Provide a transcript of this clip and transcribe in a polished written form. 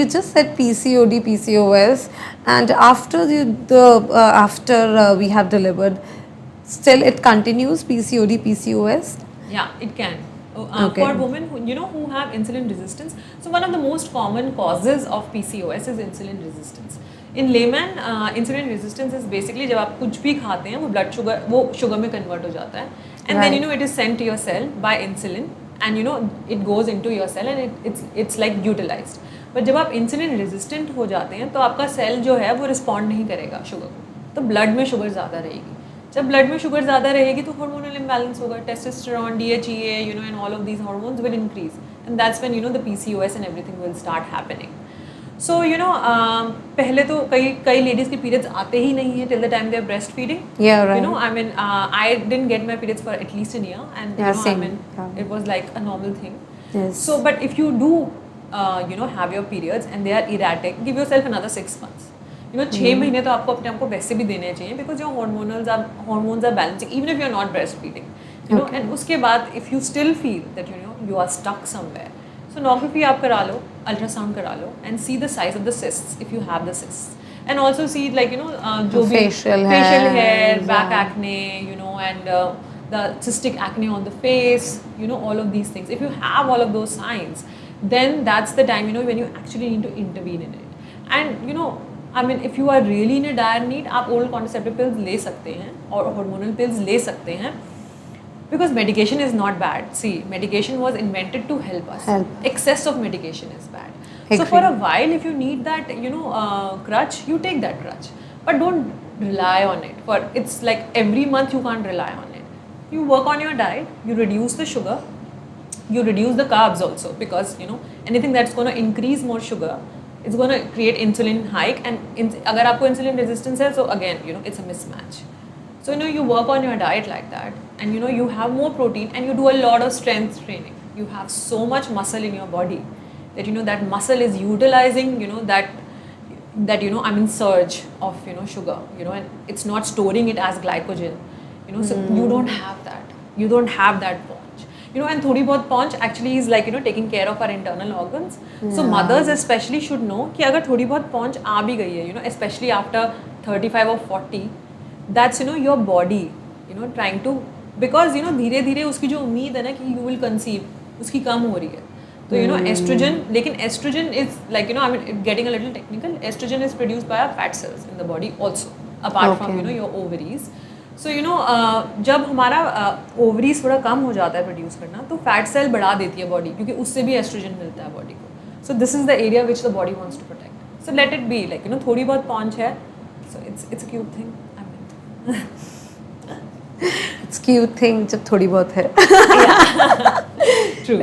you just said PCOD, PCOS, and after we have delivered, still it continues PCOD, PCOS. Yeah, it can. Okay. For women who have insulin resistance, so one of the most common causes of PCOS is insulin resistance. In layman, insulin resistance is basically जब आप कुछ भी खाते हैं वो blood sugar वो sugar में convert हो जाता है, and then Right. it is sent to your cell by insulin, and it goes into your cell and it's like utilized. But जब आप insulin resistant हो जाते हैं तो आपका cell जो है वो respond नहीं करेगा sugar को, तो blood में sugar ज़्यादा रहेगी. जब ब्लड में शुगर ज़्यादा रहेगी तो हार्मोनल इम्बैलेंस होगा, testosterone, DHEA, and all of these hormones will increase, and that's when the PCOS and everything will start happening. So पहले तो कई लेडीज़ के पीरियड्स आते ही नहीं है till the time they are breast feeding. Yeah, right. I didn't get my periods for at least a year, and Same. it was like a normal thing. Yes. So but if you do have your periods and they are erratic, give yourself another 6 months. 6 महीने तो आपको अपने आप को वैसे भी देने चाहिए, because your hormones are balancing even if you're not breastfeeding. And उसके बाद if you still feel that you are stuck somewhere, sonography आप करा लो, ultrasound करा लो, and see the size of the cysts if you have the cysts, and also see जो भी facial hair, hairs, back acne, and the cystic acne on the face, all of these things. If you have all of those signs, then that's the time when you actually need to intervene in it. And if you are really in a dire need, आप oral contraceptive pills ले सकते हैं और hormonal pills ले सकते हैं, because medication is not bad. See, medication was invented to help us. Excess of medication is bad. So for a while, if you need that crutch, you take that crutch, but don't rely on it. It's like every month you can't rely on it. You work on your diet, you reduce the sugar, you reduce the carbs also, because anything that's going to increase more sugar, it's going to create insulin hike, and अगर आपको insulin resistance है, so again it's a mismatch. So you work on your diet like that, and you have more protein, and you do a lot of strength training. You have so much muscle in your body that that muscle is utilizing that surge of sugar, and it's not storing it as glycogen, so you don't have that. You don't have that paunch. And थोड़ी बहुत paunch actually is like taking care of our internal organs. So mothers especially should know कि अगर थोड़ी बहुत paunch आ भी गई है, especially after 35 or 40, that's your body trying to, because धीरे धीरे उसकी जो उम्मीद है ना कि you will conceive, उसकी कम हो रही है. तो estrogen, लेकिन estrogen is like getting a little technical, estrogen is produced by our fat cells in the body also, apart from your ovaries. So जब हमारा ओवरीज थोड़ा कम हो जाता है प्रोड्यूस करना, तो फैट सेल बढ़ा देती है बॉडी, क्योंकि उससे भी एस्ट्रोजन मिलता है बॉडी को. So this is the area which the body wants to protect. So let it be like थोड़ी बहुत पांच है, so it's a cute thing. It's cute thing जब थोड़ी बहुत है. True.